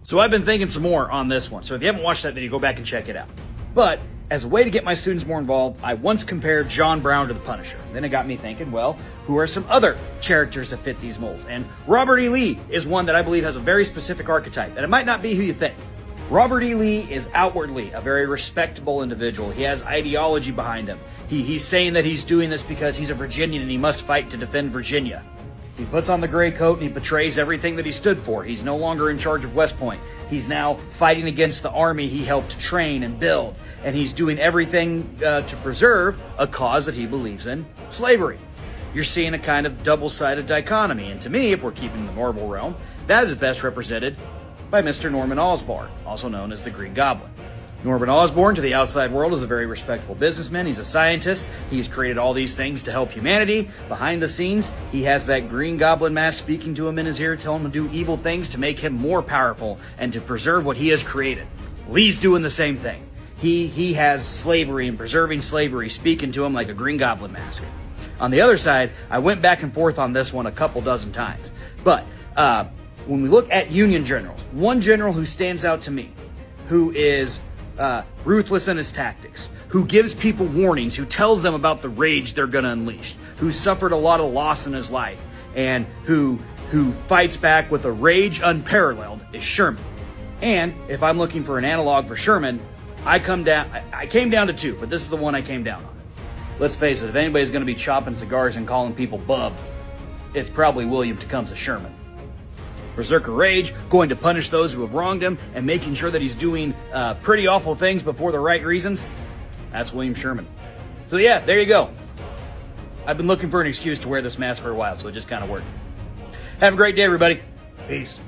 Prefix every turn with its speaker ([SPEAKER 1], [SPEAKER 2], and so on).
[SPEAKER 1] So I've been thinking some more on this one. So if you haven't watched that video, go back and check it out. But as a way to get my students more involved, I once compared John Brown to the Punisher. Then it got me thinking, well, who are some other characters that fit these molds? And Robert E. Lee is one that I believe has a very specific archetype, and it might not be who you think. Robert E. Lee is outwardly a very respectable individual. He has ideology behind him. He's saying that he's doing this because he's a Virginian and he must fight to defend Virginia. He puts on the gray coat and he betrays everything that he stood for. He's no longer in charge of West Point. He's now fighting against the army he helped train and build. And he's doing everything to preserve a cause that he believes in, slavery. You're seeing a kind of double-sided dichotomy. And to me, if we're keeping the Marvel realm, that is best represented by Mr. Norman Osborn, also known as the Green Goblin. Norman Osborn, to the outside world, is a very respectable businessman. He's a scientist. He's created all these things to help humanity. Behind the scenes, he has that Green Goblin mask speaking to him in his ear, telling him to do evil things to make him more powerful and to preserve what he has created. Lee's doing the same thing. He has slavery and preserving slavery speaking to him like a Green Goblin mask. On the other side, I went back and forth on this one a couple dozen times. But when we look at Union generals, one general who stands out to me, who is ruthless in his tactics, who gives people warnings, who tells them about the rage they're going to unleash, who suffered a lot of loss in his life, and who fights back with a rage unparalleled, is Sherman. And if I'm looking for an analog for Sherman, I came down to two, but this is the one I came down on. Let's face it, if anybody's going to be chopping cigars and calling people bub, it's probably William Tecumseh Sherman. Berserker rage, going to punish those who have wronged him, and making sure that he's doing pretty awful things but for the right reasons. That's William Sherman. So yeah, there you go. I've been looking for an excuse to wear this mask for a while, so it just kind of worked. Have a great day, everybody. Peace.